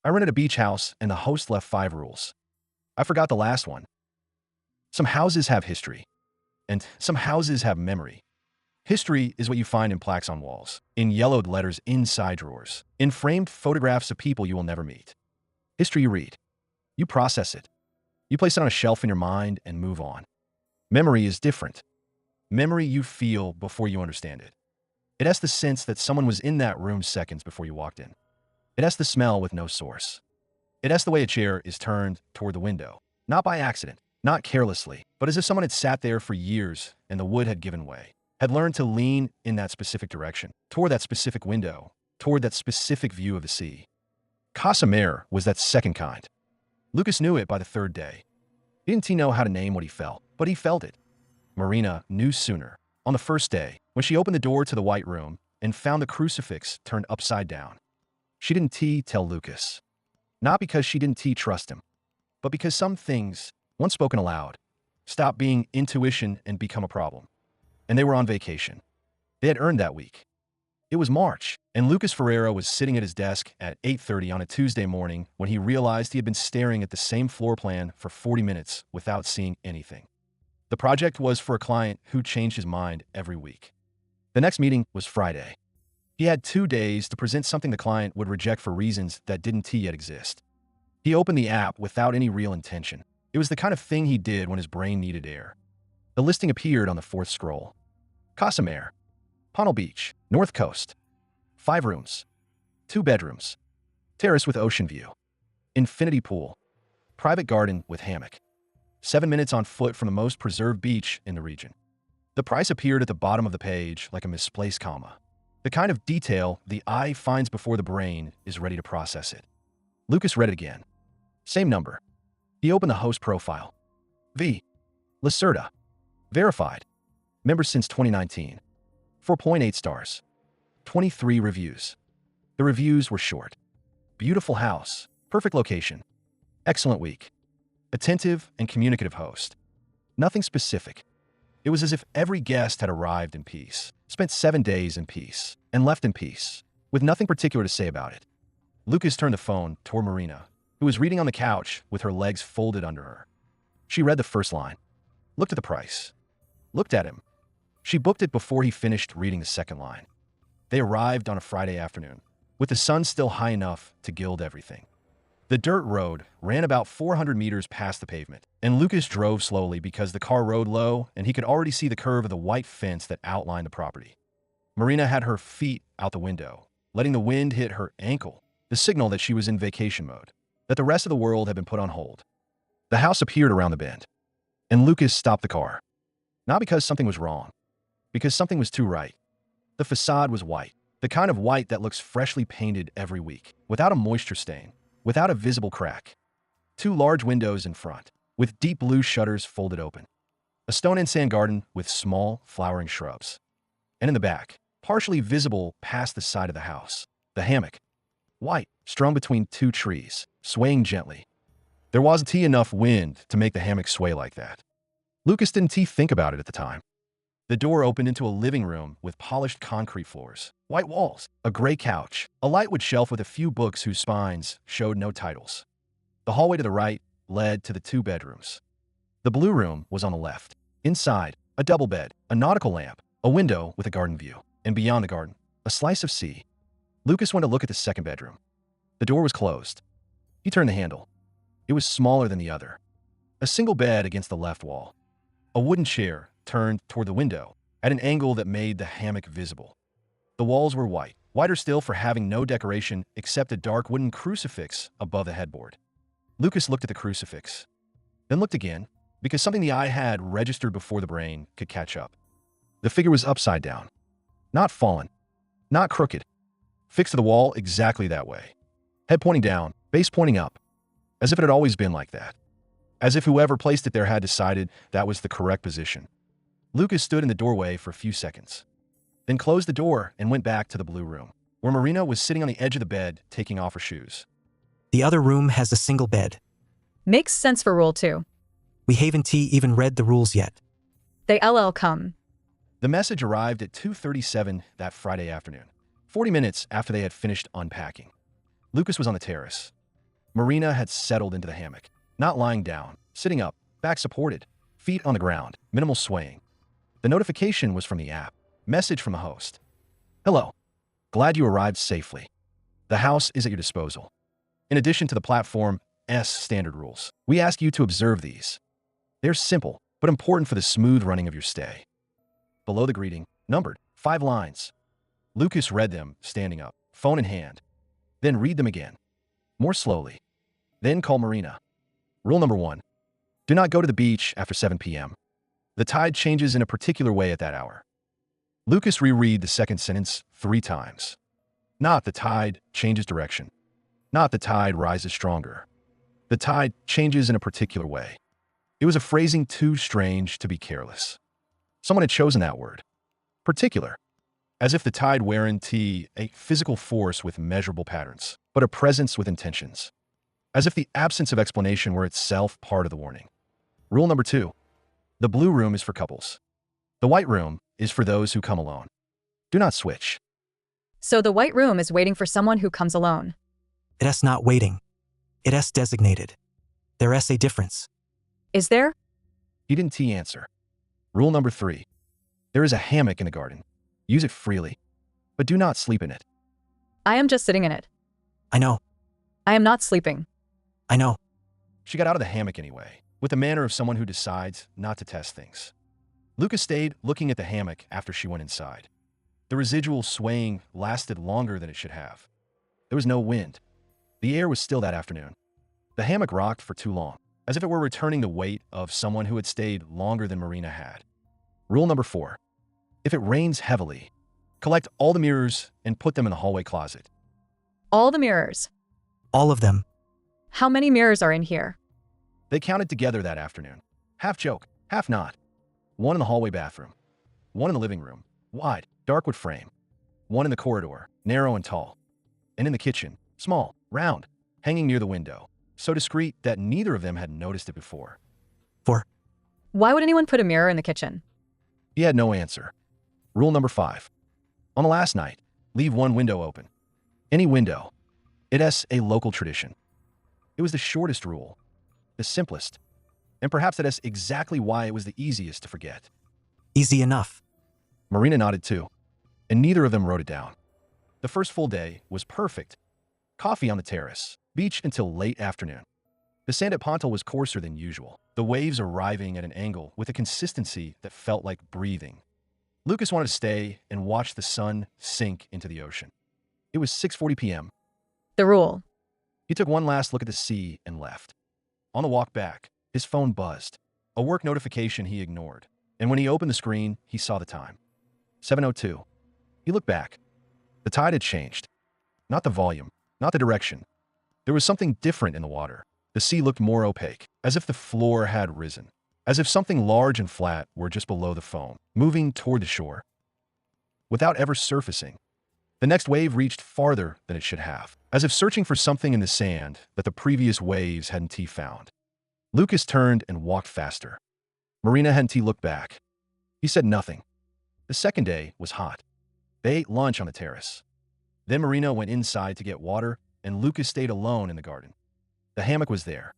I rented a beach house and the host left 5 rules. I forgot the last one. Some houses have history, and some houses have memory. History is what you find in plaques on walls, in yellowed letters inside drawers, in framed photographs of people you will never meet. History you read. You process it. You place it on a shelf in your mind and move on. Memory is different. Memory you feel before you understand it. It has the sense that someone was in that room seconds before you walked in. It has the smell with no source. It has the way a chair is turned toward the window, not by accident, not carelessly, but as if someone had sat there for years and the wood had given way, had learned to lean in that specific direction, toward that specific window, toward that specific view of the sea. Casa Mare was that second kind. Lucas knew it by the third day. Didn't he know how to name what he felt, but he felt it. Marina knew sooner, on the first day, when she opened the door to the white room and found the crucifix turned upside down. She didn't tell Lucas. Not because she didn't trust him, but because some things, once spoken aloud, stopped being intuition and become a problem. And they were on vacation. They had earned that week. It was March, and Lucas Ferreira was sitting at his desk at 8:30 on a Tuesday morning when he realized he had been staring at the same floor plan for 40 minutes without seeing anything. The project was for a client who changed his mind every week. The next meeting was Friday. He had 2 days to present something the client would reject for reasons that didn't yet exist. He opened the app without any real intention. It was the kind of thing he did when his brain needed air. The listing appeared on the fourth scroll. Casa Mare, Pownal Beach, North Coast. 5 rooms. 2 bedrooms. Terrace with ocean view. Infinity pool. Private garden with hammock. 7 minutes on foot from the most preserved beach in the region. The price appeared at the bottom of the page like a misplaced comma. The kind of detail the eye finds before the brain is ready to process it. Lucas read it again. Same number. He opened the host profile. V. Lacerda. Verified. Member since 2019. 4.8 stars. 23 reviews. The reviews were short. Beautiful house. Perfect location. Excellent week. Attentive and communicative host. Nothing specific. It was as if every guest had arrived in peace, spent 7 days in peace, and left in peace, with nothing particular to say about it. Lucas turned the phone toward Marina, who was reading on the couch with her legs folded under her. She read the first line, looked at the price, looked at him. She booked it before he finished reading the second line. They arrived on a Friday afternoon, with the sun still high enough to gild everything. The dirt road ran about 400 meters past the pavement, and Lucas drove slowly because the car rode low and he could already see the curve of the white fence that outlined the property. Marina had her feet out the window, letting the wind hit her ankle, the signal that she was in vacation mode, that the rest of the world had been put on hold. The house appeared around the bend, and Lucas stopped the car. Not because something was wrong, because something was too right. The facade was white, the kind of white that looks freshly painted every week, without a moisture stain, without a visible crack. 2 large windows in front, with deep blue shutters folded open. A stone and sand garden with small, flowering shrubs. And in the back, partially visible past the side of the house, the hammock. White, strung between 2 trees, swaying gently. There wasn't enough wind to make the hammock sway like that. Lucas didn't think about it at the time. The door opened into a living room with polished concrete floors, white walls, a gray couch, a lightwood shelf with a few books whose spines showed no titles. The hallway to the right led to the 2 bedrooms. The blue room was on the left. Inside, a double bed, a nautical lamp, a window with a garden view, and beyond the garden, a slice of sea. Lucas went to look at the second bedroom. The door was closed. He turned the handle. It was smaller than the other. A single bed against the left wall. A wooden chair turned toward the window at an angle that made the hammock visible. The walls were white, whiter still for having no decoration except a dark wooden crucifix above the headboard. Lucas looked at the crucifix, then looked again, because something the eye had registered before the brain could catch up. The figure was upside down, not fallen, not crooked, fixed to the wall exactly that way. Head pointing down, base pointing up, as if it had always been like that. As if whoever placed it there had decided that was the correct position. Lucas stood in the doorway for a few seconds, then closed the door and went back to the blue room, where Marina was sitting on the edge of the bed, taking off her shoes. The other room has a single bed. Makes sense for Rule 2. We haven't even read the rules yet. They LL come. The message arrived at 2:37 that Friday afternoon, 40 minutes after they had finished unpacking. Lucas was on the terrace. Marina had settled into the hammock, not lying down, sitting up, back supported, feet on the ground, minimal swaying. The notification was from the app. Message from the host. Hello. Glad you arrived safely. The house is at your disposal. In addition to the platform's standard rules, we ask you to observe these. They're simple, but important for the smooth running of your stay. Below the greeting, numbered, 5 lines. Lucas read them, standing up, phone in hand. Then read them again, more slowly. Then call Marina. Rule number 1. Do not go to the beach after 7 p.m. The tide changes in a particular way at that hour. Lucas reread the second sentence 3 times. Not the tide changes direction. Not the tide rises stronger. The tide changes in a particular way. It was a phrasing too strange to be careless. Someone had chosen that word. Particular. As if the tide weren't a physical force with measurable patterns, but a presence with intentions. As if the absence of explanation were itself part of the warning. Rule number 2. The blue room is for couples. The white room is for those who come alone. Do not switch. So the white room is waiting for someone who comes alone. It is not waiting. It is designated. There is a difference. Is there? He didn't answer. Rule number 3. There is a hammock in the garden. Use it freely, but do not sleep in it. I am just sitting in it. I know. I am not sleeping. I know. She got out of the hammock anyway, with the manner of someone who decides not to test things. Lucas stayed looking at the hammock after she went inside. The residual swaying lasted longer than it should have. There was no wind. The air was still that afternoon. The hammock rocked for too long, as if it were returning the weight of someone who had stayed longer than Marina had. Rule number 4. If it rains heavily, collect all the mirrors and put them in the hallway closet. All the mirrors. All of them. How many mirrors are in here? They counted together that afternoon. Half joke, half not. 1 in the hallway bathroom. 1 in the living room, wide, dark wood frame. 1 in the corridor, narrow and tall. And in the kitchen, small, round, hanging near the window, so discreet that neither of them had noticed it before. 4. Why would anyone put a mirror in the kitchen? He had no answer. Rule number 5. On the last night, leave 1 window open. Any window. It is a local tradition. It was the shortest rule, the simplest, and perhaps that is exactly why it was the easiest to forget. Easy enough. Marina nodded too, and neither of them wrote it down. The first full day was perfect. Coffee on the terrace, beach until late afternoon. The sand at Pontal was coarser than usual, the waves arriving at an angle with a consistency that felt like breathing. Lucas wanted to stay and watch the sun sink into the ocean. It was 6:40 p.m. The rule. He took one last look at the sea and left. On the walk back, his phone buzzed, a work notification he ignored, and when he opened the screen, he saw the time. 7:02. He looked back. The tide had changed. Not the volume, not the direction. There was something different in the water. The sea looked more opaque, as if the floor had risen, as if something large and flat were just below the foam, moving toward the shore. Without ever surfacing, the next wave reached farther than it should have, as if searching for something in the sand that the previous waves hadn't found. Lucas turned and walked faster. Marina hadn't looked back. He said nothing. The second day was hot. They ate lunch on the terrace. Then Marina went inside to get water, and Lucas stayed alone in the garden. The hammock was there.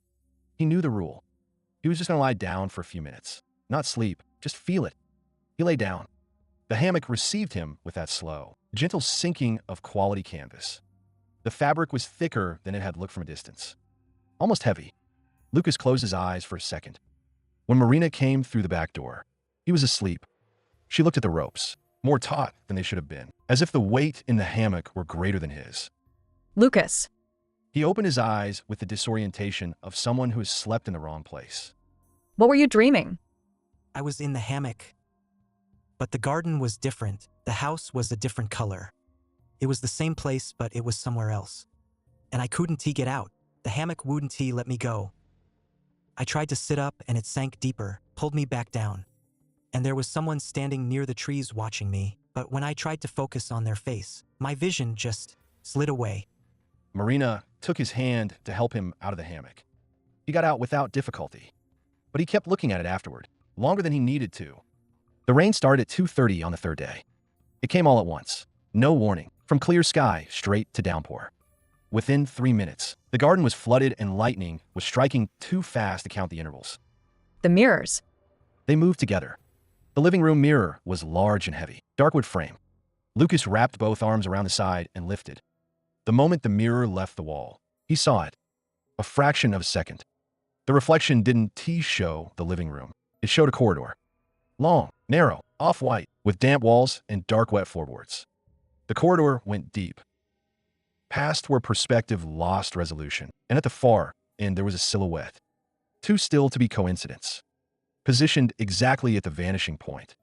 He knew the rule. He was just going to lie down for a few minutes. Not sleep, just feel it. He lay down. The hammock received him with that slow, gentle sinking of quality canvas. The fabric was thicker than it had looked from a distance. Almost heavy. Lucas closed his eyes for a second. When Marina came through the back door, he was asleep. She looked at the ropes, more taut than they should have been, as if the weight in the hammock were greater than his. Lucas. He opened his eyes with the disorientation of someone who has slept in the wrong place. What were you dreaming? I was in the hammock. But the garden was different. The house was a different color. It was the same place, but it was somewhere else. And I couldn't get out. The hammock wouldn't let me go. I tried to sit up and it sank deeper, pulled me back down. And there was someone standing near the trees watching me, but when I tried to focus on their face, my vision just slid away. Marina took his hand to help him out of the hammock. He got out without difficulty, but he kept looking at it afterward, longer than he needed to. The rain started at 2:30 on the third day. It came all at once, no warning, from clear sky straight to downpour. Within 3 minutes, the garden was flooded and lightning was striking too fast to count the intervals. The mirrors. They moved together. The living room mirror was large and heavy, dark wood frame. Lucas wrapped both arms around the side and lifted. The moment the mirror left the wall, he saw it. A fraction of a second. The reflection didn't show the living room. It showed a corridor. Long, narrow, off-white, with damp walls and dark wet floorboards. The corridor went deep, past where perspective lost resolution, and at the far end there was a silhouette, too still to be coincidence, positioned exactly at the vanishing point.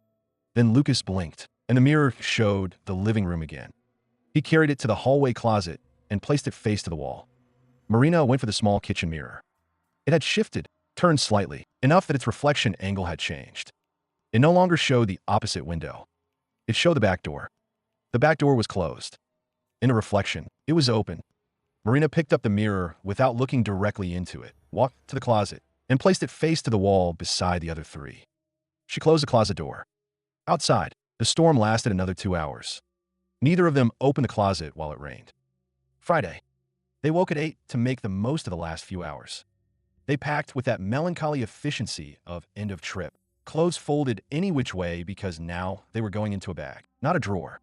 Then Lucas blinked, and the mirror showed the living room again. He carried it to the hallway closet and placed it face to the wall. Marina went for the small kitchen mirror. It had shifted, turned slightly, enough that its reflection angle had changed. It no longer showed the opposite window. It showed the back door. The back door was closed. In a reflection, it was open. Marina picked up the mirror without looking directly into it, walked to the closet, and placed it face to the wall beside the other three. She closed the closet door. Outside, the storm lasted another 2 hours. Neither of them opened the closet while it rained. Friday. They woke at 8 to make the most of the last few hours. They packed with that melancholy efficiency of end of trip. Clothes folded any which way because now they were going into a bag, not a drawer.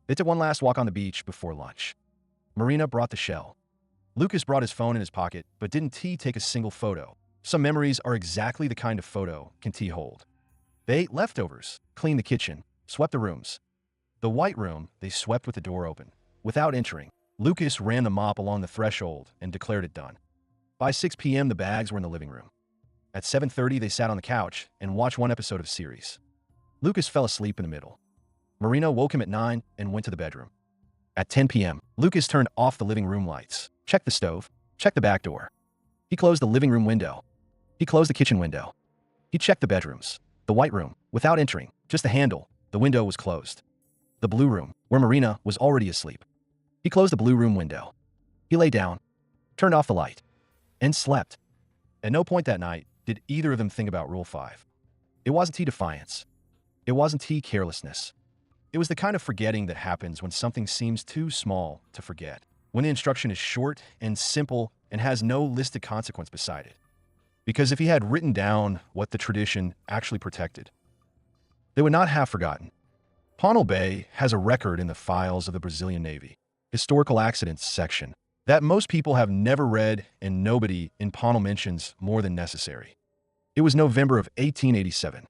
They took one last walk on the beach before lunch. Marina brought the shell. Lucas brought his phone in his pocket, but didn't take a single photo. Some memories are exactly the kind of photo can hold. They ate leftovers, cleaned the kitchen, swept the rooms. The white room they swept with the door open. Without entering, Lucas ran the mop along the threshold and declared it done. By 6 p.m., the bags were in the living room. At 7:30, they sat on the couch and watched one episode of series. Lucas fell asleep in the middle. Marina woke him at 9 and went to the bedroom. At 10 p.m., Lucas turned off the living room lights, checked the stove, checked the back door. He closed the living room window. He closed the kitchen window. He checked the bedrooms. The white room, without entering, just the handle, the window was closed. The blue room, where Marina was already asleep. He closed the blue room window. He lay down, turned off the light, and slept. At no point that night did either of them think about Rule 5. It wasn't defiance. It wasn't carelessness. It was the kind of forgetting that happens when something seems too small to forget, when the instruction is short and simple and has no listed consequence beside it. Because if he had written down what the tradition actually protected, they would not have forgotten. Pohnal Bay has a record in the files of the Brazilian Navy, Historical Accidents section, that most people have never read and nobody in Pohnal mentions more than necessary. It was November of 1887.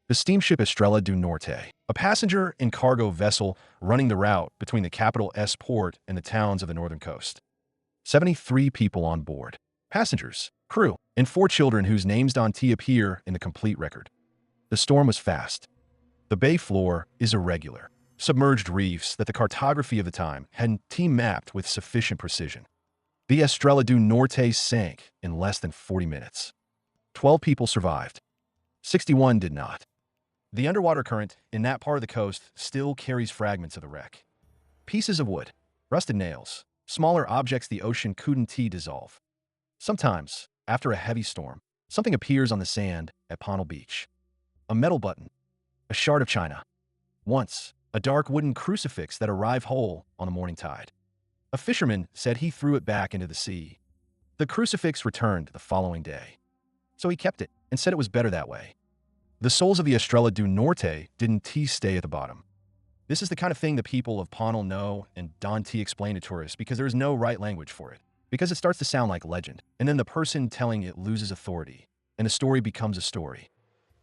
The steamship Estrela do Norte, a passenger and cargo vessel running the route between the capital S port and the towns of the northern coast. 73 people on board, passengers, crew, and 4 children whose names don't appear in the complete record. The storm was fast. The bay floor is irregular, submerged reefs that the cartography of the time hadn't mapped with sufficient precision. The Estrela do Norte sank in less than 40 minutes. 12 people survived. 61 did not. The underwater current in that part of the coast still carries fragments of the wreck. Pieces of wood, rusted nails, smaller objects the ocean couldn't dissolve. Sometimes, after a heavy storm, something appears on the sand at Pohnal Beach. A metal button, a shard of china. Once, a dark wooden crucifix that arrived whole on the morning tide. A fisherman said he threw it back into the sea. The crucifix returned the following day. So he kept it and said it was better that way. The souls of the Estrela do Norte didn't stay at the bottom. This is the kind of thing the people of Pohnal know and don't explain to tourists because there is no right language for it. Because it starts to sound like legend, and then the person telling it loses authority, and the story becomes a story.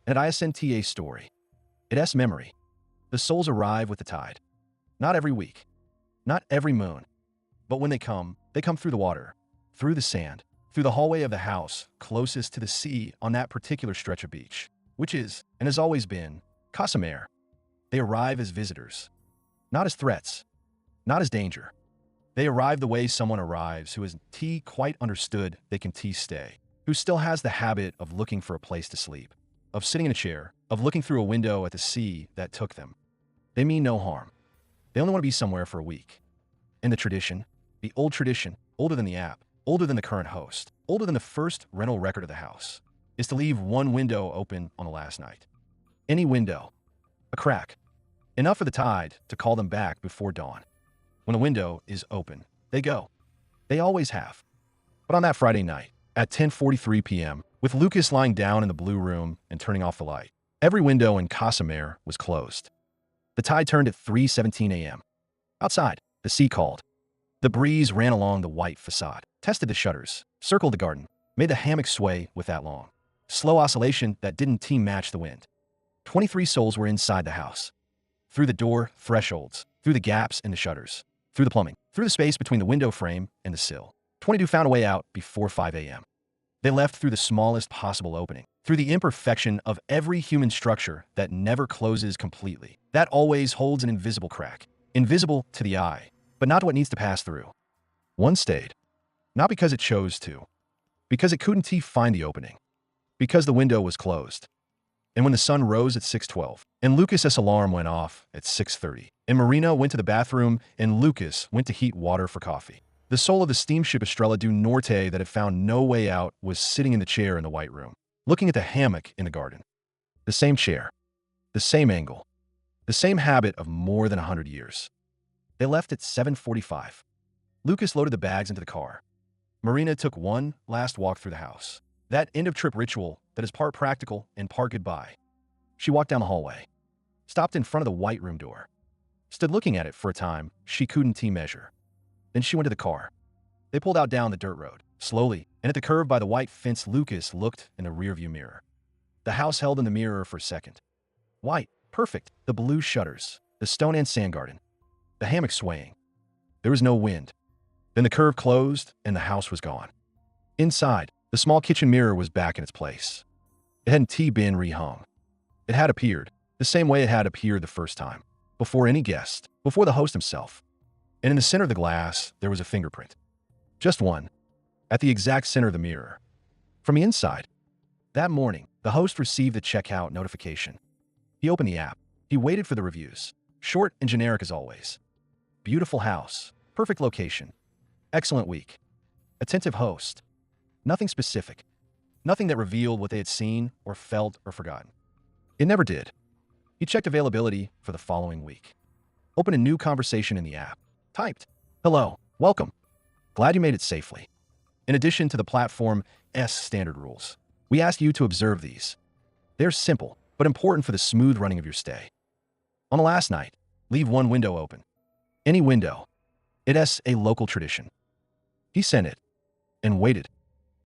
And it isn't a story. It has memory. The souls arrive with the tide. Not every week. Not every moon. But when they come through the water, through the sand, through the hallway of the house closest to the sea on that particular stretch of beach, which is, and has always been, Casa Mare. They arrive as visitors. Not as threats. Not as danger. They arrive the way someone arrives who has quite understood they can stay, who still has the habit of looking for a place to sleep, of sitting in a chair, of looking through a window at the sea that took them. They mean no harm. They only want to be somewhere for a week. And the tradition, the old tradition, older than the app, older than the current host, older than the first rental record of the house, is to leave one window open on the last night. Any window. A crack. Enough for the tide to call them back before dawn. When a window is open, they go. They always have. But on that Friday night, at 10:43 p.m., with Lucas lying down in the blue room and turning off the light, every window in Casa Mare was closed. The tide turned at 3:17 a.m. Outside, the sea called. The breeze ran along the white facade, tested the shutters, circled the garden, made the hammock sway with that long, slow oscillation that didn't team match the wind. 23 souls were inside the house. Through the door thresholds, through the gaps in the shutters, through the plumbing, through the space between the window frame and the sill. 22 found a way out before 5 a.m. They left through the smallest possible opening, through the imperfection of every human structure that never closes completely, that always holds an invisible crack, invisible to the eye, but not what needs to pass through. One stayed, not because it chose to, because it couldn't find the opening, because the window was closed. And when the sun rose at 6:12, and Lucas's alarm went off at 6:30, and Marina went to the bathroom, and Lucas went to heat water for coffee, the soul of the steamship Estrella do Norte that had found no way out was sitting in the chair in the white room, looking at the hammock in the garden. The same chair, the same angle, the same habit of more than 100 years. They left at 7:45. Lucas loaded the bags into the car. Marina took one last walk through the house, that end-of-trip ritual that is part practical and part goodbye. She walked down the hallway, stopped in front of the white room door, stood looking at it for a time she couldn't measure. Then she went to the car. They pulled out down the dirt road, slowly, and at the curve by the white fence Lucas looked in the rearview mirror. The house held in the mirror for a second. White, perfect, the blue shutters, the stone and sand garden, the hammock swaying. There was no wind. Then the curve closed and the house was gone. Inside, the small kitchen mirror was back in its place. It hadn't been rehung. It had appeared, the same way it had appeared the first time, before any guest, before the host himself. And in the center of the glass, there was a fingerprint. Just one, at the exact center of the mirror. From the inside. That morning, the host received the checkout notification. He opened the app. He waited for the reviews. Short and generic as always. Beautiful house. Perfect location. Excellent week. Attentive host. Nothing specific. Nothing that revealed what they had seen or felt or forgotten. It never did. He checked availability for the following week. Opened a new conversation in the app. Typed, "Hello, welcome. Glad you made it safely. In addition to the platform's standard rules, we ask you to observe these. They're simple, but important for the smooth running of your stay. On the last night, leave one window open. Any window. It's a local tradition." He sent it and waited.